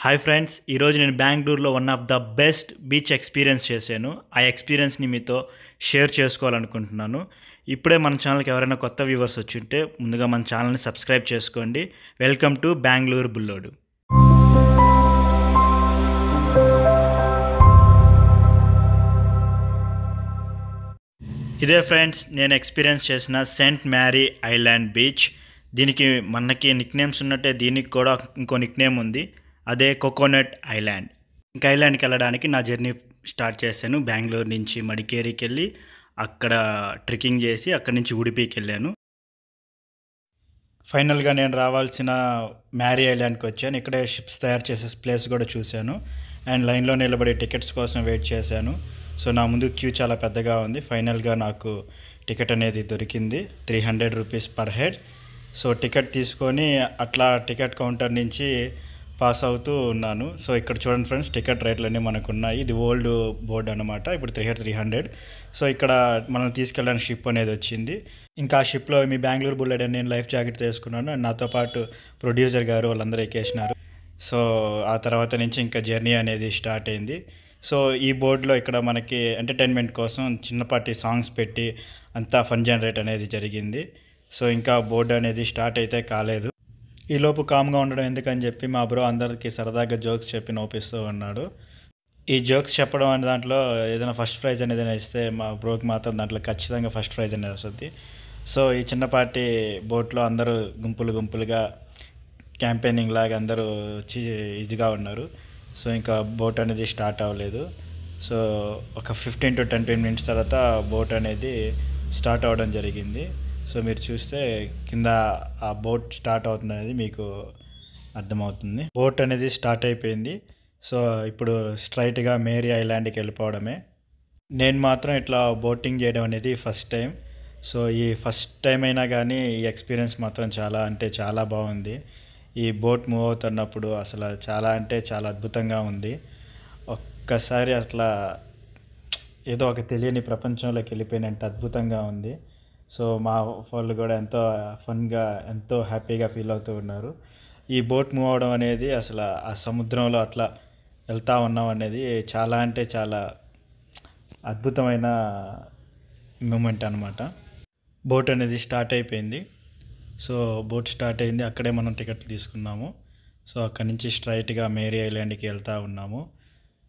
Hi friends, ఈరోజు నేను బెంగళూరులో one of the best beach experience చేశాను. ఆ ఎక్స్పీరియన్స్ని మీతో షేర్ చేసుకోవాలనుకుంటున్నాను. ఇప్పుడే మన ఛానల్కి ఎవరైనా కొత్త వ్యూవర్స్ వచ్చి ఉంటే ముందుగా మన ఛానల్ని సబ్స్క్రైబ్ చేసుకోండి. Welcome to Bengaluru Bullodu. ఇదే ఫ్రెండ్స్, నేను ఎక్స్పీరియన్స్ చేసిన సెయింట్ మ్యారీ ఐలాండ్ బీచ్. దీనికి మనకి నిక్ నేమ్స్ ఉన్నట్టే దీనికి కూడా ఇంకో నిక్ నేమ్ ఉంది, అదే కోకోనట్ ఐలాండ్. ఇంక ఐలాండ్కి వెళ్ళడానికి నా జర్నీ స్టార్ట్ చేశాను. బెంగళూరు నుంచి మడికేరికి వెళ్ళి అక్కడ ట్రెక్కింగ్ చేసి అక్కడి నుంచి ఉడిపికి వెళ్ళాను. ఫైనల్గా నేను రావాల్సిన మ్యారీ ఐలాండ్కి వచ్చాను. ఇక్కడే షిప్స్ తయారు చేసే ప్లేస్ కూడా చూశాను అండ్ లైన్లో నిలబడి టికెట్స్ కోసం వెయిట్ చేశాను. సో నా ముందు క్యూ చాలా పెద్దగా ఉంది. ఫైనల్గా నాకు టికెట్ అనేది దొరికింది, 300 rupees per head. So ticket తీసుకొని అట్లా టికెట్ కౌంటర్ నుంచి పాస్ అవుతూ ఉన్నాను. సో ఇక్కడ చూడండి ఫ్రెండ్స్, టికెట్ రేట్లన్నీ మనకు ఉన్నాయి. ఇది ఓల్డ్ బోర్డ్ అనమాట. ఇప్పుడు 300. సో ఇక్కడ మనం తీసుకెళ్ళడానికి షిప్ అనేది వచ్చింది. ఇంకా ఆ షిప్లో మీ బెంగళూరు బుల్లెట్ అని నేను లైఫ్ జాకెట్ తీసుకున్నాను అండ్ నాతో పాటు ప్రొడ్యూసర్ గారు వాళ్ళందరూ ఎక్కేసినారు. సో ఆ తర్వాత నుంచి ఇంకా జర్నీ అనేది స్టార్ట్ అయింది. సో ఈ బోర్డులో ఇక్కడ మనకి ఎంటర్టైన్మెంట్ కోసం చిన్నపాటి సాంగ్స్ పెట్టి అంతా ఫన్ జనరేట్ అనేది జరిగింది. సో ఇంకా బోర్డు అనేది స్టార్ట్ అయితే కాలేదు. ఈలోపు కామ్గా ఉండడం ఎందుకని చెప్పి మా బ్రో అందరికీ సరదాగా జోక్స్ చెప్పి నవ్విస్తూ ఉన్నాడు. ఈ జోక్స్ చెప్పడం అనే దాంట్లో ఏదైనా ఫస్ట్ ప్రైజ్ అనేది ఇస్తే మా బ్రోకి మాత్రం దాంట్లో ఖచ్చితంగా ఫస్ట్ ప్రైజ్ అనేది వస్తుంది. సో ఈ చిన్నపాటి బోట్లో అందరూ గుంపులుగా క్యాంపెయినింగ్ లాగా అందరూ వచ్చి ఇదిగా ఉన్నారు. సో ఇంకా బోట్ అనేది స్టార్ట్ అవ్వలేదు. సో ఒక 15 to 20 minutes తర్వాత బోట్ అనేది స్టార్ట్ అవ్వడం జరిగింది. సో మీరు చూస్తే కింద ఆ బోట్ స్టార్ట్ అవుతుంది అనేది మీకు అర్థమవుతుంది. బోట్ అనేది స్టార్ట్ అయిపోయింది. సో ఇప్పుడు స్ట్రైట్గా మేరీ ఐలాండ్కి వెళ్ళిపోవడమే. నేను మాత్రం ఇట్లా బోటింగ్ చేయడం అనేది ఫస్ట్ టైం. సో ఈ ఫస్ట్ టైం అయినా కానీ ఈ ఎక్స్పీరియన్స్ మాత్రం చాలా అంటే చాలా బాగుంది. ఈ బోట్ మూవ్ అవుతున్నప్పుడు అసలు చాలా అంటే చాలా అద్భుతంగా ఉంది. ఒక్కసారి అట్లా ఏదో ఒక తెలియని ప్రపంచంలోకి వెళ్ళిపోయినట్టు అద్భుతంగా ఉంది. సో మా వాళ్ళు కూడా ఎంతో ఫన్గా ఎంతో హ్యాపీగా ఫీల్ అవుతూ ఉన్నారు. ఈ బోట్ మూవ్ అవడం అనేది అసలు ఆ సముద్రంలో అట్లా వెళ్తూ ఉన్నాం అనేది చాలా అంటే చాలా అద్భుతమైన మూమెంట్ అనమాట. బోట్ అనేది స్టార్ట్ అయిపోయింది. సో బోట్ స్టార్ట్ అయింది, అక్కడే మనం టికెట్లు తీసుకున్నాము. సో అక్కడి నుంచి స్ట్రైట్గా మేరీ ఐలాండ్కి వెళ్తూ ఉన్నాము.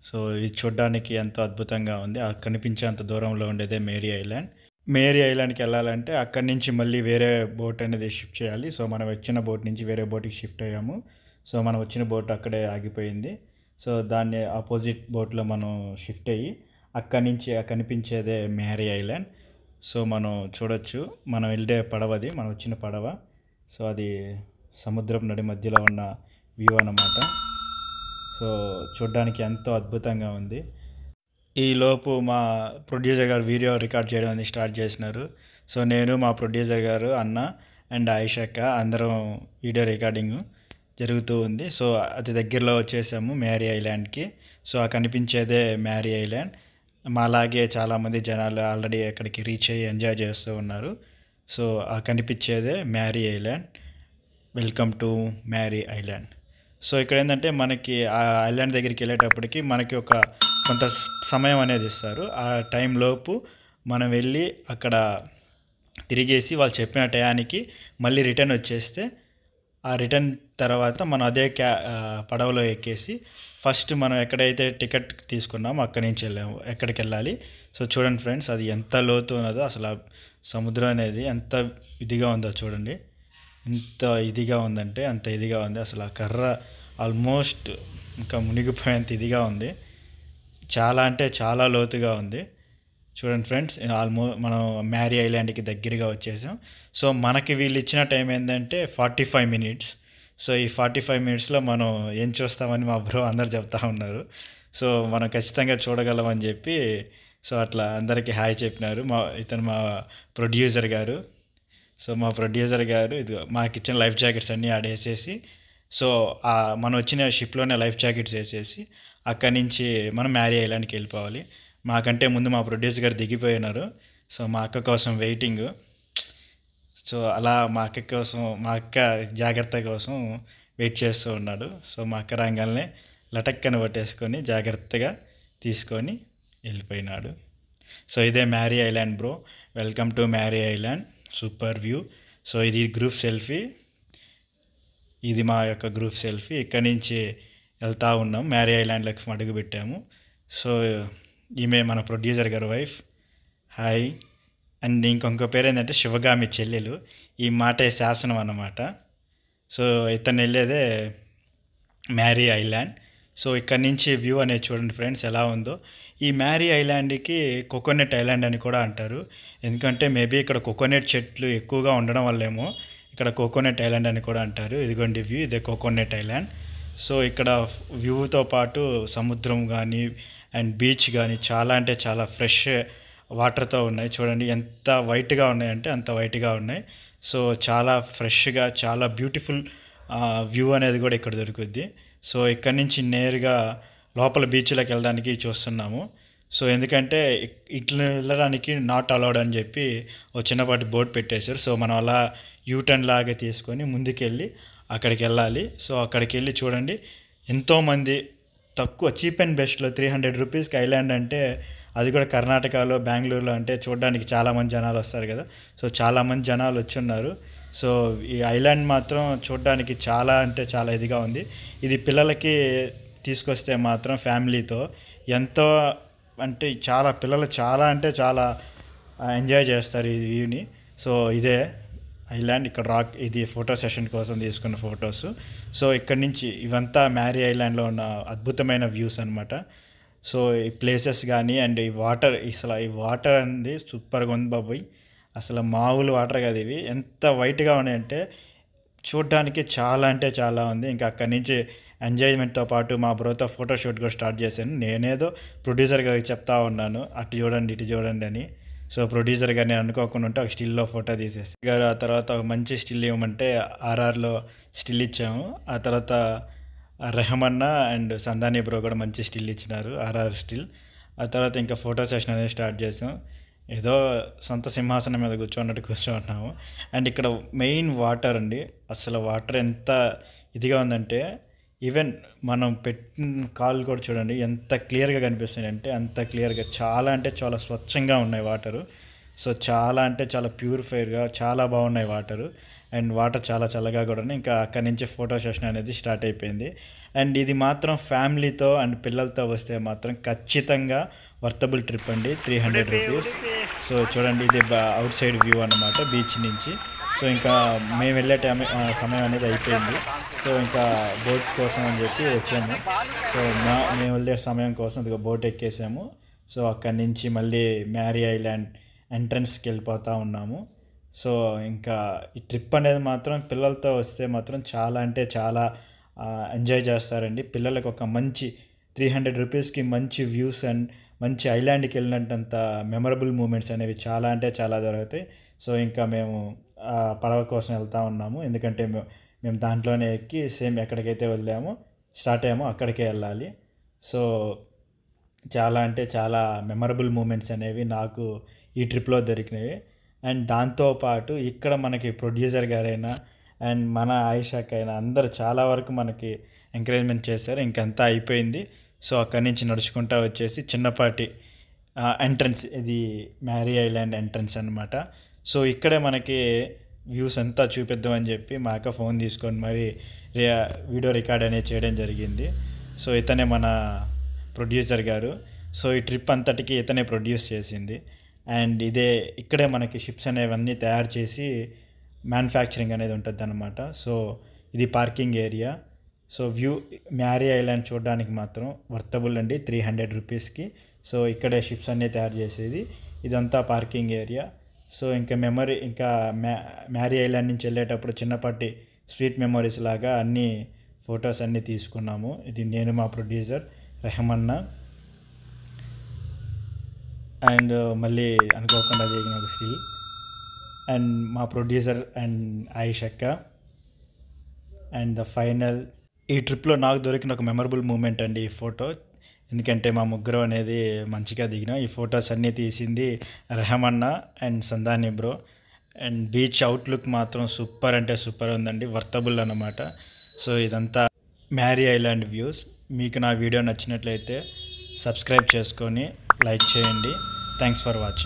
సో ఇది చూడడానికి ఎంతో అద్భుతంగా ఉంది. కనిపించేంత దూరంలో ఉండేదే మేరీ ఐలాండ్. మేరీ ఐలాండ్కి వెళ్ళాలంటే అక్కడి నుంచి మళ్ళీ వేరే బోట్ అనేది షిఫ్ట్ చేయాలి. సో మనం వచ్చిన బోట్ నుంచి వేరే బోట్కి షిఫ్ట్ అయ్యాము. సో మనం వచ్చిన బోట్ అక్కడే ఆగిపోయింది. సో దాన్ని ఆపోజిట్ బోట్లో మనం షిఫ్ట్ అయ్యి అక్కడి నుంచి కనిపించేదే మేరీ ఐలాండ్. సో మనం చూడొచ్చు, మనం వెళ్ళే పడవది, మనం వచ్చిన పడవ. సో అది సముద్రం నడి మధ్యలో ఉన్న వ్యూ అన్నమాట. సో చూడడానికి ఎంతో అద్భుతంగా ఉంది. ఈలోపు మా ప్రొడ్యూసర్ గారు వీడియో రికార్డ్ చేయడం అనేది స్టార్ట్ చేసినారు. సో నేను మా ప్రొడ్యూసర్ గారు అన్న అండ్ ఆయిషక్క అందరం వీడియో రికార్డింగ్ జరుగుతూ ఉంది. సో అతి దగ్గరలో వచ్చేసాము మేరీ ఐలాండ్కి. సో ఆ కనిపించేదే మేరీ ఐలాండ్. మాలాగే చాలామంది జనాలు ఆల్రెడీ అక్కడికి రీచ్ అయ్యి ఎంజాయ్ చేస్తూ ఉన్నారు. సో ఆ కనిపించేదే Mary island. Welcome to Mary island. So ఇక్కడ ఏంటంటే మనకి ఆ ఐలాండ్ దగ్గరికి వెళ్ళేటప్పటికి మనకి ఒక కొంత సమయం అనేది ఇస్తారు. ఆ టైంలోపు మనం వెళ్ళి అక్కడ తిరిగేసి వాళ్ళు చెప్పిన టయానికి మళ్ళీ రిటర్న్ వచ్చేస్తే ఆ రిటర్న్ తర్వాత మనం అదే పడవలో ఎక్కేసి ఫస్ట్ మనం ఎక్కడైతే టికెట్ తీసుకున్నామో అక్కడి నుంచి ఎక్కడికి వెళ్ళాలి. సో చూడండి ఫ్రెండ్స్, అది ఎంత లోతు ఉన్నదో, అసలు ఆ సముద్రం అనేది ఎంత ఇదిగా ఉందో చూడండి. ఎంత ఇదిగా ఉందంటే అంత ఇదిగా ఉంది. అసలు ఆ కర్ర ఆల్మోస్ట్ ఇంకా మునిగిపోయేంత ఇదిగా ఉంది. చాలా అంటే చాలా లోతుగా ఉంది. చూడండి ఫ్రెండ్స్, మనం మేరీ ఐలాండ్కి దగ్గరగా వచ్చేసాం. సో మనకి వీళ్ళు ఇచ్చిన టైం ఏంటంటే 45 minutes. సో ఈ 45 minutesలో మనం ఏం చూస్తామని మా బ్రో అందరు చెప్తా ఉన్నారు. సో మనం ఖచ్చితంగా చూడగలమని చెప్పి సో అట్లా అందరికీ హాయ్ చెప్పినారు. ఇతను మా ప్రొడ్యూసర్ గారు. సో మా ప్రొడ్యూసర్ గారు ఇది మాకు ఇచ్చిన లైఫ్ జాకెట్స్ అన్నీ ఆడేసేసి, సో మనం వచ్చిన షిప్లోనే లైఫ్ జాకెట్స్ వేసేసి అక్కడి నుంచి మనం మేరీ ఐలాండ్కి వెళ్ళిపోవాలి. మాకంటే ముందు మా ప్రొడ్యూసర్ గారు దిగిపోయినారు. సో మా అక్క కోసం వెయిటింగ్. సో అలా మా అక్క జాగ్రత్త కోసం వెయిట్ చేస్తూ ఉన్నాడు. సో మా అక్క రాగానే లటక్కన పట్టేసుకొని జాగ్రత్తగా తీసుకొని వెళ్ళిపోయినాడు. సో ఇదే marry island bro. Welcome to marry island. Super view. So ఇది గ్రూప్ సెల్ఫీ. ఇది మా యొక్క గ్రూప్ సెల్ఫీ. ఇక్కడి నుంచి వెళ్తూ ఉన్నాం, మ్యారీ ఐలాండ్లోకి అడుగు పెట్టాము. సో ఈమె మన ప్రొడ్యూసర్ గారు వైఫ్. హాయ్. అండ్ ఇంకొక పేరు ఏంటంటే శివగామి చెల్లెలు. ఈ మాటే శాసనం అన్నమాట. సో ఇతను వెళ్ళేదే మ్యారీ ఐలాండ్. సో ఇక్కడ నుంచి వ్యూ అనేది చూడండి ఫ్రెండ్స్ ఎలా ఉందో. ఈ మ్యారీ ఐలాండ్కి కోకోనట్ ఐలాండ్ అని కూడా అంటారు. ఎందుకంటే మేబీ ఇక్కడ కోకోనట్ చెట్లు ఎక్కువగా ఉండడం వల్లేమో ఇక్కడ కోకోనట్ ఐలాండ్ అని కూడా అంటారు. ఇదిగోండి వ్యూ, ఇదే కోకోనట్ ఐలాండ్. సో ఇక్కడ వ్యూతో పాటు సముద్రం కానీ అండ్ బీచ్ కానీ చాలా అంటే చాలా ఫ్రెష్ వాటర్తో ఉన్నాయి. చూడండి ఎంత వైట్గా ఉన్నాయంటే అంత వైట్గా ఉన్నాయి. సో చాలా ఫ్రెష్గా చాలా బ్యూటిఫుల్ వ్యూ అనేది కూడా ఇక్కడ దొరుకుద్ది. సో ఇక్కడ నుంచి నేరుగా లోపల బీచ్లోకి వెళ్ళడానికి చూస్తున్నాము. సో ఎందుకంటే ఇట్లా వెళ్ళడానికి నాట్ అలౌడ్ అని చెప్పి ఒక చిన్నపాటి బోర్డు పెట్టేశారు. సో మనం అలా యూటర్న్ లాగా తీసుకొని ముందుకెళ్ళి అక్కడికి వెళ్ళాలి. సో అక్కడికి వెళ్ళి చూడండి ఎంతోమంది తక్కువ చీప్ అండ్ బెస్ట్లో 300 రూపీస్కి ఐలాండ్ అంటే, అది కూడా కర్ణాటకలో బెంగళూరులో అంటే చూడడానికి చాలామంది జనాలు వస్తారు కదా. సో చాలామంది జనాలు వచ్చి ఉన్నారు. సో ఈ ఐలాండ్ మాత్రం చూడడానికి చాలా అంటే చాలా ఇదిగా ఉంది. ఇది పిల్లలకి తీసుకొస్తే మాత్రం ఫ్యామిలీతో ఎంతో అంటే చాలా పిల్లలు చాలా అంటే చాలా ఎంజాయ్ చేస్తారు ఈ వ్యూని. సో ఇదే ఐలాండ్. ఇక్కడ రాక్, ఇది ఫోటో సెషన్ కోసం తీసుకున్న ఫొటోస్. సో ఇక్కడ నుంచి ఇవంతా మ్యారీ ఐలాండ్లో ఉన్న అద్భుతమైన వ్యూస్ అనమాట. సో ఈ ప్లేసెస్ కానీ అండ్ ఈ వాటర్, అసలు ఈ వాటర్ అనేది సూపర్గా ఉంది బాబోయ్. అసలు మామూలు వాటర్ కాదు ఇవి. ఎంత వైట్గా ఉన్నాయంటే చూడడానికి చాలా అంటే చాలా ఉంది. ఇంకా అక్కడి నుంచి ఎంజాయ్మెంట్తో పాటు మా బ్రోతో ఫోటోషూట్ కూడా స్టార్ట్ చేశాను. నేనేదో ప్రొడ్యూసర్ గారికి చెప్తా ఉన్నాను, అటు చూడండి ఇటు చూడండి అని. సో ప్రొడ్యూసర్ గారు నేను అనుకోకుండా ఉంటే ఒక స్టిల్లో ఫోటో తీసేసి గారు ఆ తర్వాత ఒక మంచి స్టిల్ ఇవ్వమంటే ఆర్ఆర్లో స్టిల్ ఇచ్చాము. ఆ తర్వాత రెహమన్నా అండ్ సందాని బ్రో కూడా మంచి స్టిల్ ఇచ్చినారు, ఆర్ఆర్ స్టిల్. ఆ తర్వాత ఇంకా ఫోటో సెషన్ అనేది స్టార్ట్ చేసాం. ఏదో సొంత సింహాసనం మీద కూర్చోన్నట్టు కూర్చోన్నాము. అండ్ ఇక్కడ మెయిన్ వాటర్ అండి. అసలు వాటర్ ఎంత ఇదిగా ఉందంటే ఈవెన్ మనం పెట్టిన కాళ్ళు కూడా చూడండి ఎంత క్లియర్గా కనిపిస్తుంది అంటే అంత క్లియర్గా, చాలా అంటే చాలా స్వచ్ఛంగా ఉన్నాయి వాటరు. సో చాలా అంటే చాలా ప్యూరిఫైడ్గా చాలా బాగున్నాయి వాటరు. అండ్ వాటర్ చాలా చల్లగా కూడా. ఇంకా అక్కడి నుంచి ఫోటో సెషన్ అనేది స్టార్ట్ అయిపోయింది. అండ్ ఇది మాత్రం ఫ్యామిలీతో అండ్ పిల్లలతో వస్తే మాత్రం ఖచ్చితంగా వర్తబుల్ ట్రిప్ అండి, 300 రూపీస్. సో చూడండి ఇది అవుట్ సైడ్ వ్యూ అన్నమాట బీచ్ నుంచి. సో ఇంకా మేము వెళ్ళే సమయం అనేది అయిపోయింది. సో ఇంకా బోట్ కోసం అని చెప్పి వచ్చాము. సో మేము వెళ్ళే సమయం కోసం ఇదిగో బోట్ ఎక్కేసాము. సో అక్కడి నుంచి మళ్ళీ మ్యారీ ఐలాండ్ ఎంట్రన్స్కి వెళ్ళిపోతూ ఉన్నాము. సో ఇంకా ఈ ట్రిప్ అనేది మాత్రం పిల్లలతో వస్తే మాత్రం చాలా అంటే చాలా ఎంజాయ్ చేస్తారండి. పిల్లలకు ఒక మంచి 300 రూపీస్కి మంచి వ్యూస్ అండ్ మంచి ఐలాండ్కి వెళ్ళినట్టంత మెమరబుల్ మూమెంట్స్ అనేవి చాలా అంటే చాలా దొరుకుతాయి. సో ఇంకా మేము పడవ కోసం వెళ్తూ ఉన్నాము. ఎందుకంటే మేము దాంట్లోనే ఎక్కి సేమ్ ఎక్కడికైతే వెళ్ళామో స్టార్ట్ అయ్యామో అక్కడికే వెళ్ళాలి. సో చాలా అంటే చాలా మెమరబుల్ మూమెంట్స్ అనేవి నాకు ఈ ట్రిప్లో దొరికినవి. అండ్ దాంతోపాటు ఇక్కడ మనకి ప్రొడ్యూసర్ గారైనా అండ్ మన ఆయిషాకైనా అందరూ చాలా వరకు మనకి ఎంకరేజ్మెంట్ చేశారు. ఇంకంతా అయిపోయింది. సో అక్కడి నుంచి నడుచుకుంటూ వచ్చేసి చిన్నపాటి ఎంట్రన్స్, ఇది మ్యారీ ఐలాండ్ ఎంట్రన్స్ అనమాట. సో ఇక్కడే మనకి వ్యూస్ అంతా చూపిద్దామని చెప్పి మా అక్క ఫోన్ తీసుకొని మరి వీడియో రికార్డ్ అనేది చేయడం జరిగింది. సో ఇతనే మన ప్రొడ్యూసర్ గారు. సో ఈ ట్రిప్ అంతటికి ఇతనే ప్రొడ్యూస్ చేసింది. అండ్ ఇక్కడే మనకి షిప్స్ అనేవన్నీ తయారు చేసి మ్యానుఫ్యాక్చరింగ్ అనేది ఉంటుంది అన్నమాట. సో ఇది parking area. So view marry island చూడడానికి మాత్రం వర్తబుల్ అండి, 300 రూపీస్కి. సో ఇక్కడే షిప్స్ అన్నీ తయారు చేసేది. ఇదంతా పార్కింగ్ ఏరియా. సో ఇంకా మ్యారీ ఐలాండ్ నుంచి వెళ్ళేటప్పుడు చిన్నపాటి స్ట్రీట్ మెమరీస్ లాగా అన్ని ఫొటోస్ అన్నీ తీసుకున్నాము. ఇది నేను, మా ప్రొడ్యూసర్ రెహమన్నా అండ్ మళ్ళీ అనుకోకుండా దిగిన ఒక స్టిల్ అండ్ మా ప్రొడ్యూసర్ అండ్ ఆయిషక్క. అండ్ ద ఫైనల్ ఈ ట్రిప్లో నాకు దొరికిన ఒక మెమరబుల్ మూమెంట్ అండి ఈ ఫోటో. ఎందుకంటే మా ముగ్గురు అనేది మంచిగా దిగినాం. ఈ ఫొటోస్ అన్నీ తీసింది రెహమన్నా and Sandani bro. And beach outlook మాత్రం సూపర్ అంటే సూపర్ ఉందండి, వర్తబుల్ అన్నమాట. సో ఇదంతా మ్యారీ ఐలాండ్ వ్యూస్. మీకు నా వీడియో నచ్చినట్లయితే సబ్స్క్రైబ్ చేసుకొని లైక్ చేయండి. Thanks for watching.